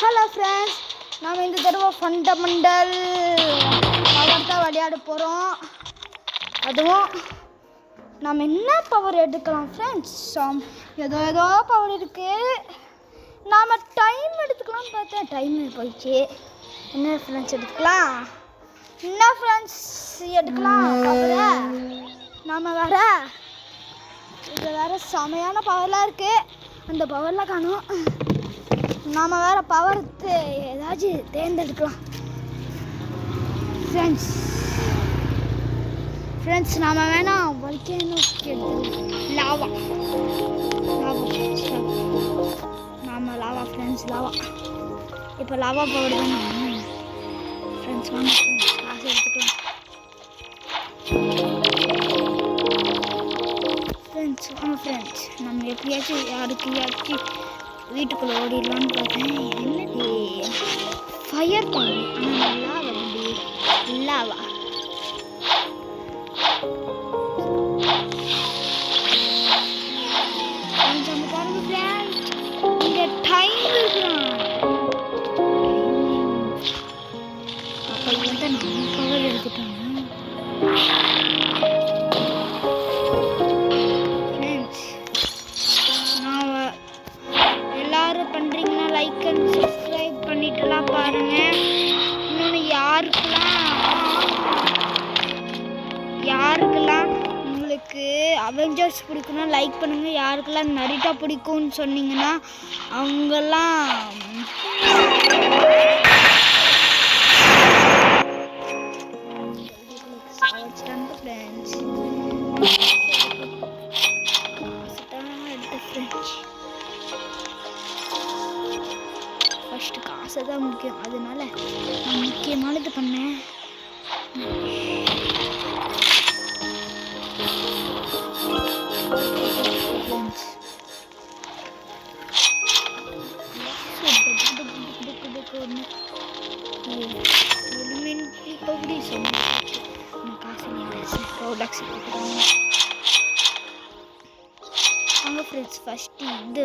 Hello friends, நாம் இந்த தடவை ஃபண்டமெண்டல் பவர் தான் விளையாட போகிறோம். அதுவும் நாம் என்ன பவர் எடுக்கலாம் ஃப்ரெண்ட்ஸ்? ஏதோ பவர் இருக்குது. நாம் டைம் எடுத்துக்கலாம்னு பார்த்தேன், டைம் போயிடுச்சு. என்ன ஃப்ரெண்ட்ஸ் எடுத்துக்கலாம்? என்ன ஃப்ரெண்ட்ஸ் எடுக்கலாம் பவரை? நாம் வேறு இது வேறு செமையான பவர்லாம் இருக்குது, அந்த பவர்லாம் காணும். நாம் வேறு பவர் ஏதாச்சும் தேர்ந்தெடுக்கலாம் ஃப்ரெண்ட்ஸ். நாம் வேணாம் வல்கேனோ லாவா நாம் லாவா ஃப்ரெண்ட்ஸ், லாவா. இப்போ லாவா பவர் தானே ஃப்ரெண்ட்ஸ். வாங்க ஃப்ரெண்ட்ஸ், காசு எடுத்துக்கலாம் ஃப்ரெண்ட்ஸ். வாங்க ஃப்ரெண்ட்ஸ், நம்ம எப்படியாச்சும் யாருக்கையாச்சும் வீட்டுக்குள்ளே ஓடிடலான்னு பார்த்தேன். என்னது ஃபயர் பவர்? ஆனால் லாவா அப்படி லாவா. கொஞ்சம் பாருங்க ஃப்ரெண்ட்ஸ், இங்கே டைம் இருக்கலாம். அப்போ வந்து நம்ம பவர் எடுத்துட்டோம் ஃப்ரெண்ட்ஸ். நான் எல்லாரும் பண்ணுறீங்கன்னா லைக் அண்ட் சப்ஸ்கிரைப் பண்ணிட்டுலாம் பாருங்கள். இன்னொன்று யாருக்கெல்லாம் உங்களுக்கு அவெஞ்சர்ஸ் பிடிக்குன்னா லைக் பண்ணுங்கள். யாருக்கெல்லாம் நரிட்டா பிடிக்கும்னு சொன்னீங்கன்னா அவங்கெல்லாம் ஃப்ரெண்ட்ஸ் ஃபஸ்ட்டு காசு தான் முக்கியம். அதனால நான் முக்கியமானது பண்ணேன். வாங்க ஃப்ரெண்ட்ஸ், ஃபஸ்ட்டு இது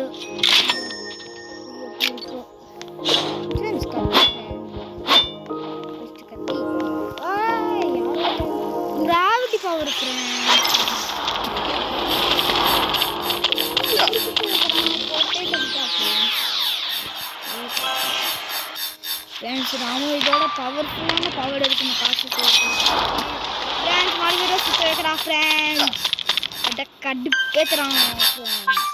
கிராவிட்டி பவர் ஃப்ரெண்ட்ஸ். நாம இதோட பவர்ஃபுல்லான பவர் எடுக்கணும். காசு ஃப்ரெண்ட்ஸ், மறுபடியும் சுற்ற வைக்கிறான் ஃப்ரெண்ட்ஸ். அதை கடுப்பேற்றுறான் ஃப்ரெண்ட்ஸ்.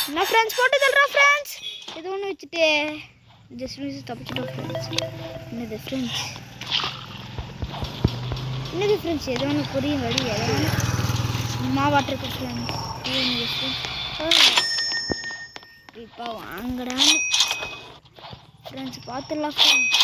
என்ன ஃப்ரெண்ட்ஸ் போட்டு தள்ளுறான் ஃப்ரெண்ட்ஸ். ஏதோ ஒன்று வச்சுட்டு ஜஸ்ட் மிஸ் தப்பிச்சிட்டோம் ஃப்ரெண்ட்ஸ். என்னது ஃப்ரெண்ட்ஸ் ஏதோ ஒன்று புரியும் வழி. ஏதோ ஒன்று மாவாட்டிருக்கு ஃப்ரெண்ட்ஸ். இப்போ வாங்கடான்னு ஃப்ரெண்ட்ஸ் பார்த்துடலாம் ஃப்ரெண்ட்ஸ்.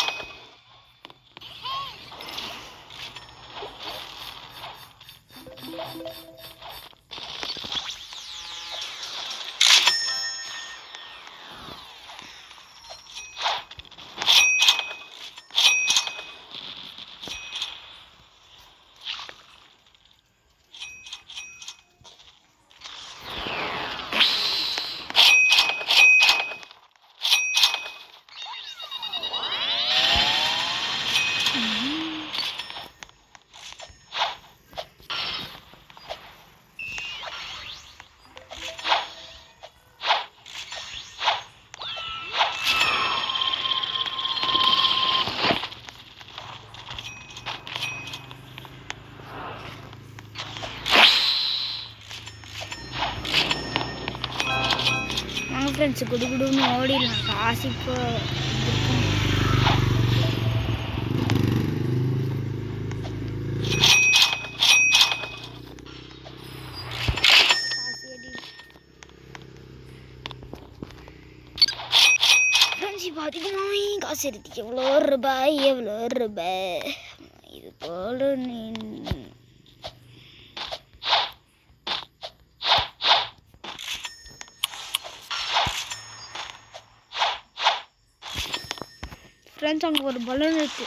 ஃப்ரெண்ட்ஸ் குடுகுடுன்னு ஓடிடலாம். காசு இப்போ ஃப்ரெண்ட்ஸ் இப்போ அதிகமாகவே காசு எடுத்து எவ்வளோ ரூபாய் இது போல ஃப்ரெண்ட்ஸ். அங்கே ஒரு பலூன் இருக்குது.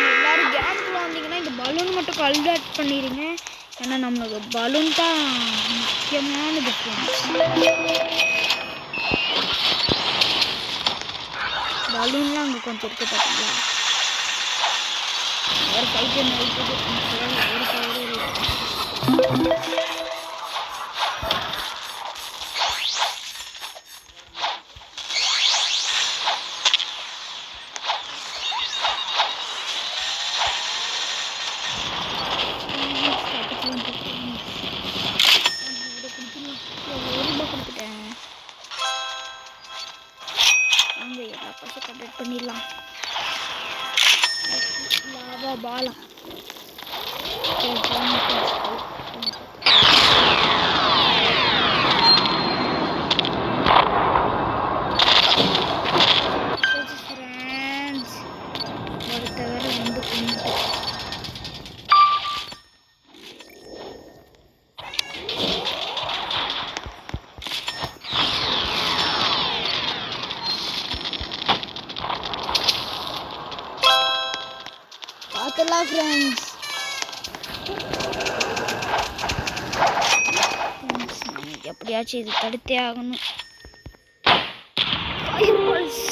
எல்லோரும் கேமுக்குள்ள வந்தீங்கன்னா இந்த பலூன் மட்டும் கல்டாட் பண்ணிடுங்க. ஏன்னா நம்மளுக்கு பலூன் தான் முக்கியமானது ஃப்ரெண்ட்ஸ். பலூன்லாம் அங்கே கொஞ்சம் இருக்குது பார்த்தீங்களா. ஒரு கைக்கு நைட்டு ஒரு பவர் இருக்கு. பண்ணிடலாம். லாவா பாலா ஒருத்தவரை வந்து கொண்டு பார்க்கலாம் ஃப்ரெண்ட்ஸ். எப்படியாச்சும் இது தடுத்தே ஆகணும்.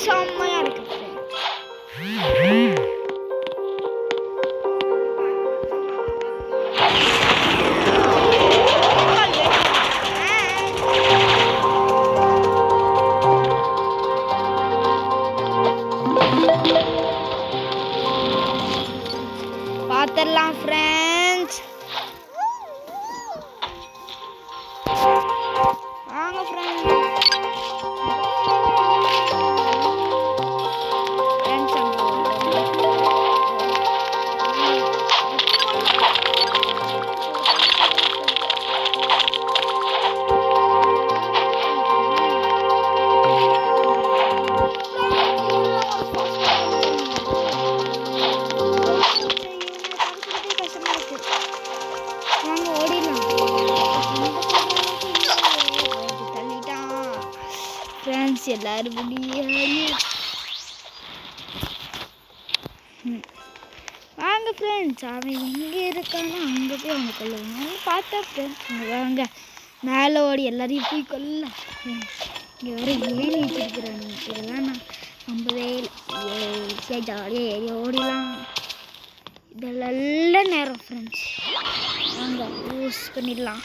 செம்மையா இருக்கு. பார்த்துடலாம் ஃப்ரெண்ட்ஸ். வாங்க ஃப்ரெண்ட்ஸ். எல்லாரும் வாங்க ஃப்ரெண்ட்ஸ். அவன் எங்கே இருக்கானோ அங்கே போய் அவங்க கொள்ளுவாங்க. பார்த்தா ஃப்ரெண்ட்ஸ் வாங்க மேலே ஓடி எல்லாரையும் போய் கொல்லலாம். இங்கே வர ஏறி வச்சிருக்கிறாங்க. இதெல்லாம் நான் நம்பவே இல்லை. ஜாலியாக ஏறி ஓடிலாம். இதெல்லாம் நல்ல நேரம் ஃப்ரெண்ட்ஸ். வாங்க யூஸ் பண்ணிடலாம்.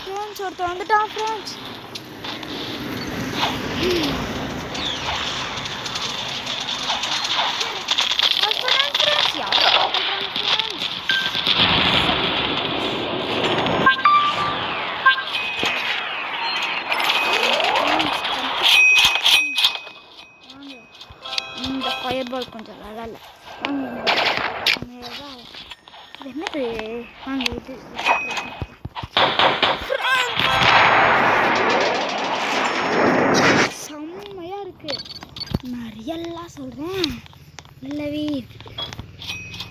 ஃப்ரெண்ட்ஸ் ஒருத்தர் வந்துட்டான் ஃப்ரெண்ட்ஸ். இந்த ஃபயர் பால் கொஞ்சம் நல்லா இல்லை. என்னது வாங்க இது செம்மையா இருக்கு. நிறையெல்லாம் சொல்றேன் இல்லவே.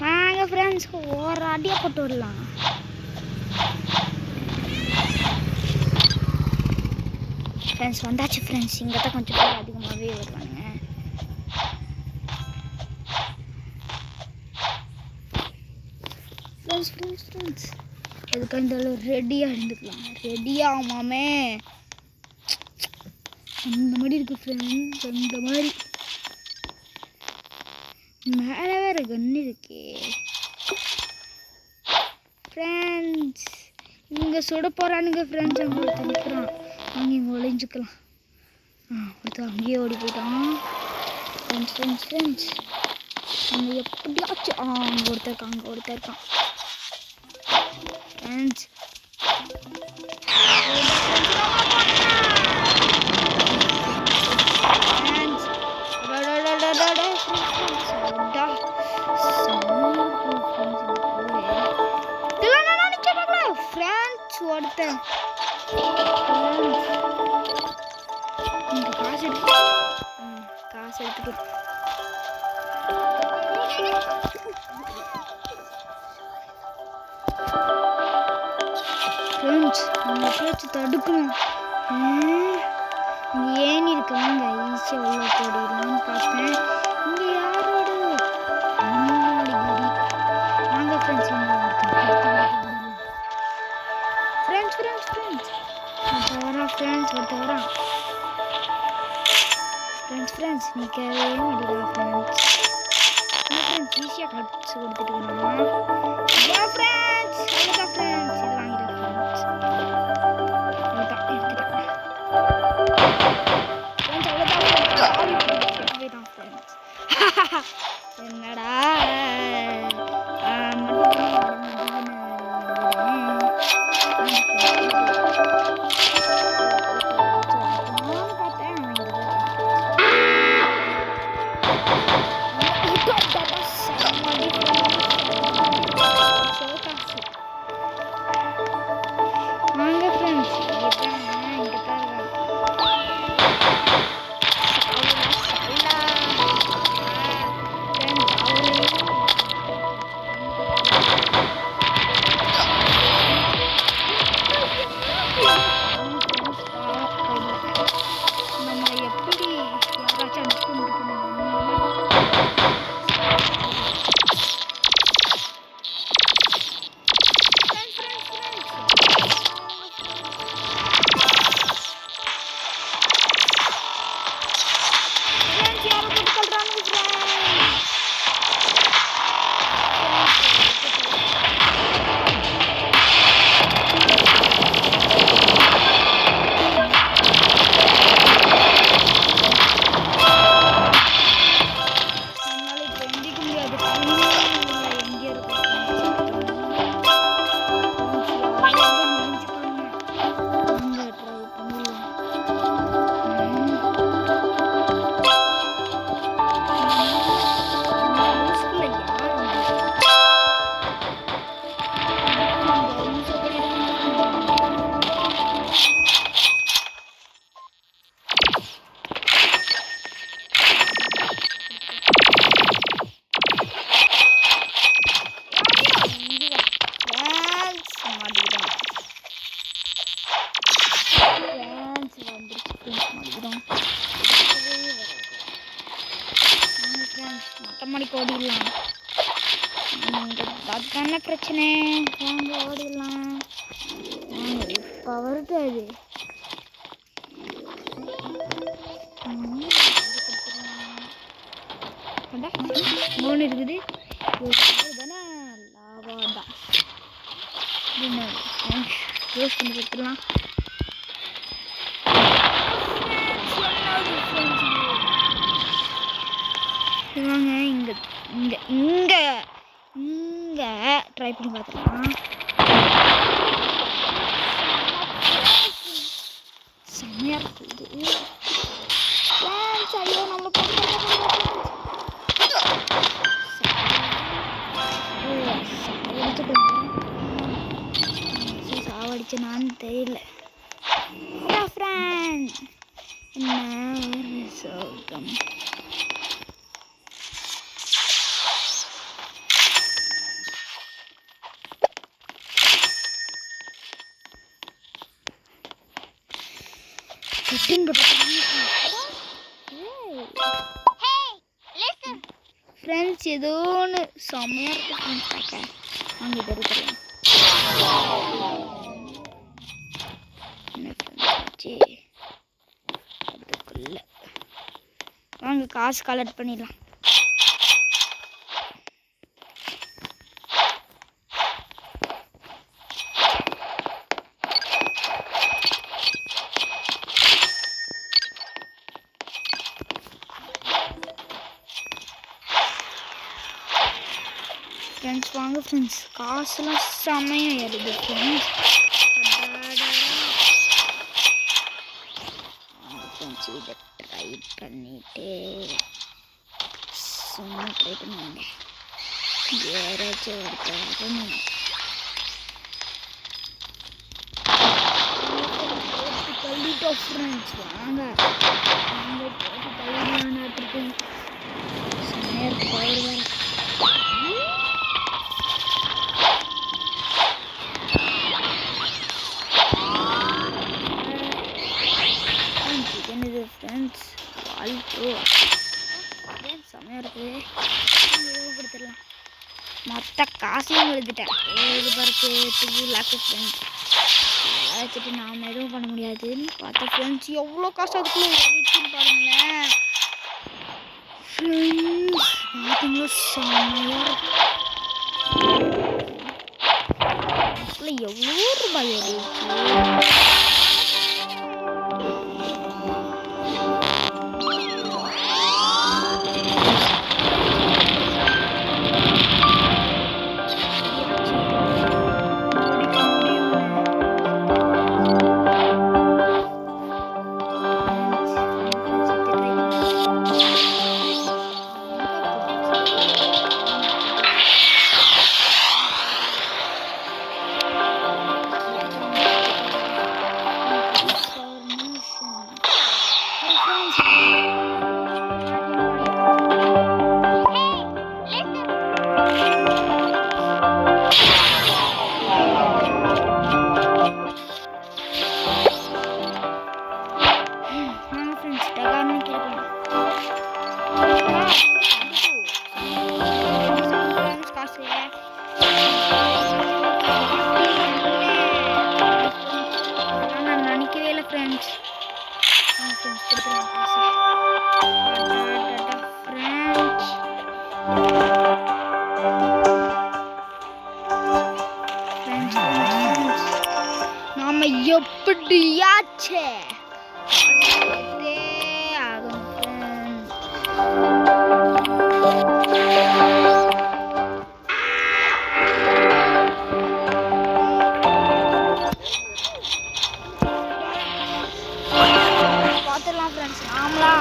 வாங்க ஃப்ரெண்ட்ஸ் ஒரு அடியா போட்டு விடலாம். ஃப்ரெண்ட்ஸ் வந்தாச்சு ஃப்ரெண்ட்ஸ். இங்கே தான் கொஞ்சம் பேர் அதிகமாகவே வருவாங்க. ஃப்ரெண்ட்ஸ் அதுக்கு அந்த ரெடியாக இருந்துக்கலாம். ரெடியாமாமே அந்த மாதிரி இருக்கு ஃப்ரெண்ட்ஸ். அந்த மாதிரி மேலே வேறு கன்று இருக்கே ஃப்ரெண்ட்ஸ். இங்கே சுட போகிறானுங்க ஃப்ரெண்ட்ஸ். அங்கே ஒருத்தர் நிற்கிறான். அங்கே இங்கே ஒளிஞ்சிக்கலாம். ஒருத்தர் அங்கேயே ஓடி போயிட்டான் ஃப்ரெண்ட்ஸ். அங்கே எப்படியாச்சும் அங்கே ஒருத்தர் இருக்கான். அங்கே ஒருத்தர் இருக்கான் ஃப்ரெண்ட்ஸ். ஒருத்தன் காசு எடுத்துட்டு ஃப்ரெண்ட்ஸ் நம்ம பேச்சு தடுக்கணும். ஏன் இருக்கு வாங்க ஈஸியாக உள்ள போடிடலாம்னு பார்த்தேன். இங்கே யாரோட நம்மளோட கறி. வாங்க ஃப்ரெண்ட்ஸ் ஃப்ரெண்ட்ஸ் ஒருத்த வரான். ஃப்ரெண்ட்ஸ் நிற்கவே முடியல ஃப்ரெண்ட்ஸ். ஃப்ரெண்ட்ஸ் ஈஸியாக கட்ஸ் கொடுத்துட்டு வேணாமா ஃப்ரெண்ட்ஸ். அவ்வளோதான் ஃப்ரெண்ட்ஸ், இது வாங்கிட்டேன் ஃப்ரெண்ட்ஸ். அவ்வளோதான் எடுத்துட்டேன் ஃப்ரெண்ட்ஸ். அவ்வளோதான் போயிட்டான் ஃப்ரெண்ட்ஸ். என்னடா மணிக்கு ஓடிடலாம். அதுக்கான பிரச்சனை வாங்க ஓடிடலாம். வாங்க இப்போ வருது அது 3 இருக்குது. தானே லாவா தான் யூஸ் பண்ணி கொடுத்துடலாம். வாங்க இங்கே இங்கே இங்கே இங்கே ட்ரை பண்ணி பார்த்துக்கலாம். செம்மையாக இருக்குது. ஐயோ நம்ம சாவடிச்சு நான் தெரியல. ஃப்ரெண்ட் என்ன ஒரு சோகம். ஃப்ரெண்ட்ஸ் ஏதோ ஒன்று செம்மையாக இருக்கு ஃப்ரெண்ட்ஸ் பார்க்க. வாங்க இது இருக்கலாம். என்ன ஃப்ரெண்ட்ஸ் அதுக்குள்ள வாங்க காசு கலெக்ட் பண்ணிடலாம். ஃப்ரெண்ட்ஸ் வாங்க ஃப்ரெண்ட்ஸ் காசுலாம் செம்மையாக ஏறுது ஃப்ரெண்ட்ஸ். ஃப்ரெண்ட்ஸ் இதை ட்ரை பண்ணிட்டு சும்மா ட்ரை பண்ணுவாங்க. யாராச்சும் ஒருத்தர் தள்ளிட்டோம் ஃப்ரெண்ட்ஸ். வாங்க தள்ளிடலான்னு செம்மையாக இருக்கு பவர் வேறு. என்னது ஃப்ரெண்ட்ஸ் வால்டோ செம்மையாக இருக்குது. கொடுத்துடலாம். மொத்த காசையும் எழுதிட்டேன். இது பார்த்து 2 லேக் ஃப்ரெண்ட்ஸ். அதெல்லாம் வச்சுட்டு நாம் எதுவும் பண்ண முடியாதுன்னு பார்த்தா ஃப்ரெண்ட்ஸ் எவ்வளோ காசு அதுக்குள்ளே ஓடிச்சுன்னு பாருங்களேன். ஃப்ரெண்ட்ஸ் பார்த்தீங்களா செம்மையாக எவ்வளோ ரூபாய் இருக்கு. நாம எப்படியாச்சே பார்த்துடலாம் ஃப்ரெண்ட்ஸ். நாமளா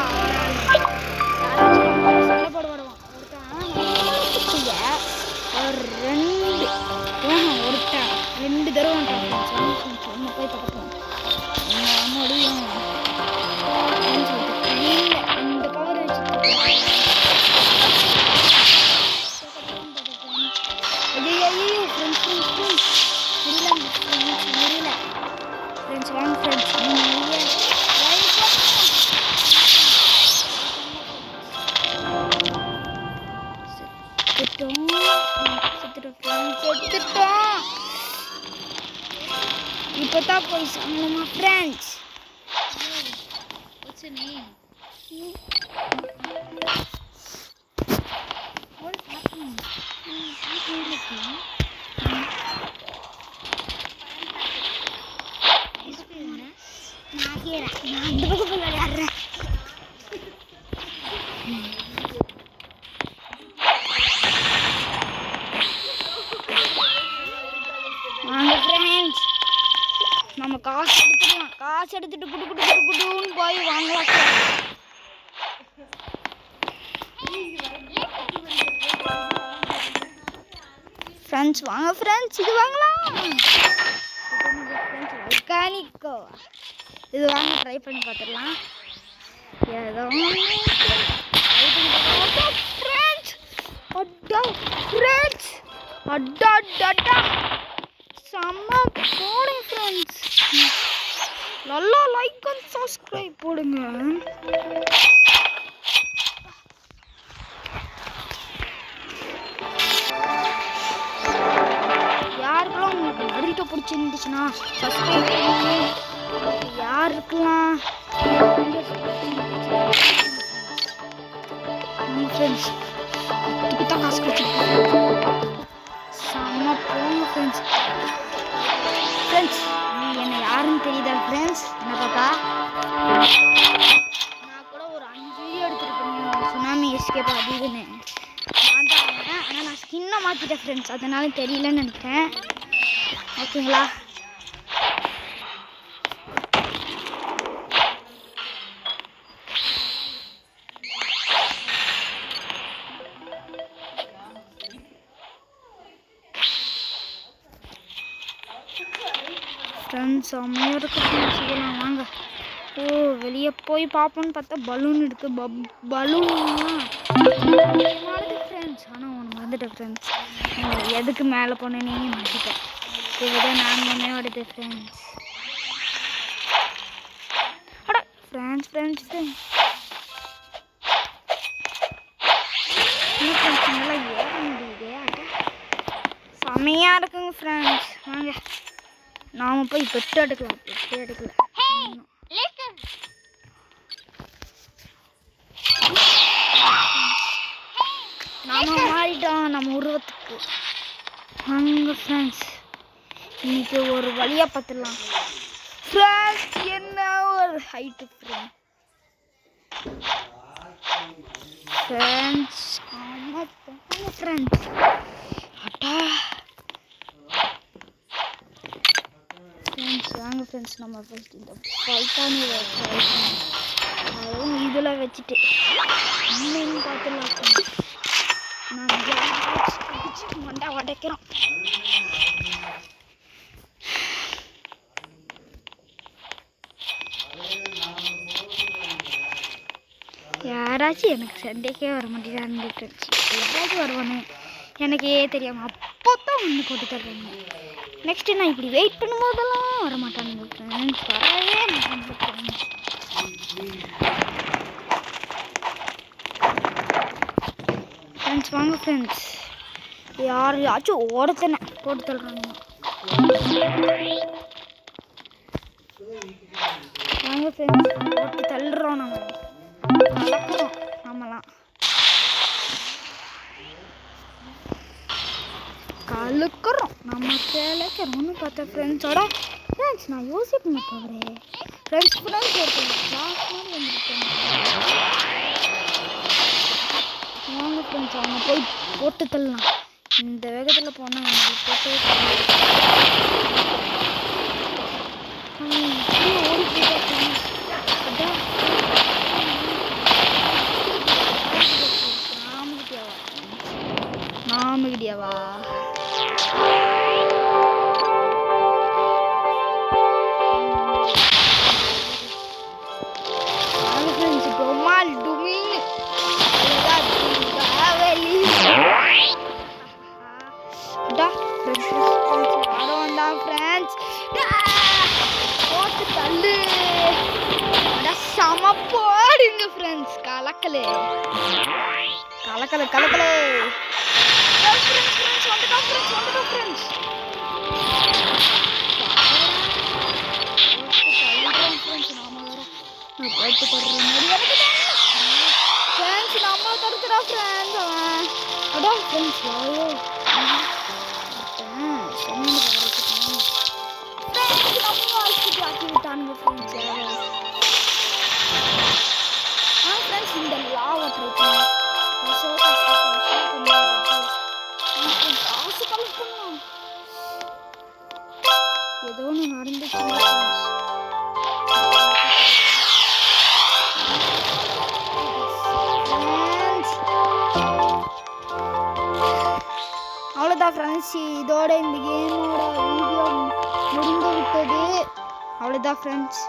சண்டை ஒருத்தன் 2 தடவை ஒன்று போய் பார்ப்போம். முடியும் இந்த பவர் வச்சு ஐயோ ஃப்ரெண்ட்ஸ் முடியல ஃப்ரெண்ட்ஸ். வாங்க ஃப்ரெண்ட்ஸ் செத்துட்டோம். இப்போதான் போய் சாங்கலாமா friends. What's your name? What is happening? வாங்க ஃப்ரெண்ட்ஸ் நம்ம காசு எடுத்துட்டு குடுன்னு போய் வாங்கலாம் ஃப்ரெண்ட்ஸ். வாங்க ஃப்ரெண்ட்ஸ் இது வாங்கலாம். மெக்கானிக்கோ இது வாங்க ட்ரை பண்ணி பார்த்துடலாம். ஏதோ ஃப்ரெண்ட்ஸ் செம்ம போடுங்க ஃப்ரெண்ட்ஸ். நல்லா லைக் அண்ட் சப்ஸ்கிரைப் போடுங்க. யாருக்கெல்லாம் உங்களுக்கு நருட்டோ பிடிச்சிருந்துச்சுன்னா சப்ஸ்கிரைப் பண்ணுங்க. யாருக்கெல்லாம் ஃப்ரெண்ட்ஸ் இதுக்கு தான் காசு கொடுத்துருக்கேன். செம்ம போங்க ஃப்ரெண்ட்ஸ். ஃப்ரெண்ட்ஸ் என்ன யாருன்னு தெரியுதா ஃப்ரெண்ட்ஸ்? என்ன பார்த்தா நான் கூட ஒரு 5 வீடியோ எடுத்துருப்பேன் சுனாமி எஸ்கேப் அது இதுன்னு. நான் தான் வாங்கினேன். ஆனால் நான் ஸ்கின்னை மாற்றிட்டேன் ஃப்ரெண்ட்ஸ். அதனால தெரியலன்னு நினைக்கிறேன். ஓகேங்களா? ஃப்ரெண்ட்ஸ் செம்மையாக இருக்குது ஃப்ரெண்ட்ஸ். இதெல்லாம் வாங்க. ஓ வெளியே போய் பார்ப்போன்னு பார்த்தா பலூன் இருக்குது. பலூன்லாம் ஃப்ரெண்ட்ஸ். ஆனால் ஒன்று மறந்துட்டேன் ஃப்ரெண்ட்ஸ். எதுக்கு மேலே போனேனே மாட்டிட்டேன். இதுதான் நாங்களுமே வருது ஃப்ரெண்ட்ஸ். அட ஃப்ரெண்ட்ஸ் நல்லா ஏற முடியுது. செம்மையாக இருக்குங்க ஃப்ரெண்ட்ஸ். வாங்க நாம போய் பெட்டு எடுக்கலாம். நம்ம உருவத்துக்கு. வாங்க ஃப்ரெண்ட்ஸ், இன்னைக்கு ஒரு வழியாக பார்த்துடலாம் ஃப்ரெண்ட்ஸ். என்ன ஒரு ஹைட்டு ஃப்ரெண்ட்ஸ். ஆமாம் ஃப்ரெண்ட்ஸ். அட்டா ஃப்ரெண்ட்ஸ், வாங்க ஃப்ரெண்ட்ஸ், நம்ம ஃபஸ்ட் இந்த பல்கானி அதுவும் இதில் வச்சுட்டு இன்னும் பார்த்துடலாம் ஃப்ரெண்ட்ஸ். நான் மண்டை உடைக்கிறோம். யாராச்சும் எனக்கு சண்டைக்கே வர மாட்டேங்கிறான்னு யாராச்சும் வருவானு எனக்கே தெரியாமல் அப்போ தான் ஒன்று போட்டு தர்றாங்க. நெக்ஸ்ட்டு நான் இப்படி வெயிட் பண்ணும்போதெல்லாம் வர மாட்டானுங்க ஃப்ரெண்ட்ஸ், வரவே மாட்டாங்க. ஃப்ரெண்ட்ஸ் வாங்க ஃப்ரெண்ட்ஸ், யாரையாச்சும் ஓடத்தனை போட்டு தள்ளுறாங்க. வாங்க ஃப்ரெண்ட்ஸ், போட்டு தள்ளுறோம். நம்ம கலக்கிறோம். நம்மலாம் கலக்கிறோம். நம்ம கிளக்கிறோம்னு பார்த்தா ஃப்ரெண்ட்ஸோட ஃப்ரெண்ட்ஸ் நான் யோசிக்க மாட்டேன். ஃப்ரெண்ட்ஸ் ஃப்ரெண்ட்ஸ் ஒருத்தர் கிளாஸ் மாதிரி வந்துருக்கேன். வாங்க ஃப்ரெண்ட்ஸ், அவங்க போய் போட்டு தள்ளலாம். இந்த வேகத்தில் போனால் எங்களுக்கு போட்டு ஓடி போயிட்டா. நாமகிட்டியாவா டொமால் டுமின் போட்டு தள்ளு. சம போடுங்க ஃப்ரெண்ட்ஸ். கலக்கலே கலக்கலை கலக்கலே. இந்த லாவை ட்ரை பண்ணி ஏதோ ஒன்று நடந்துச்சு. அவ்வளோதான் ஃப்ரெண்ட்ஸ், இதோட இந்த கேமோட வீடியோ முடிந்து விட்டது. அவ்வளோதான் ஃப்ரெண்ட்ஸ்.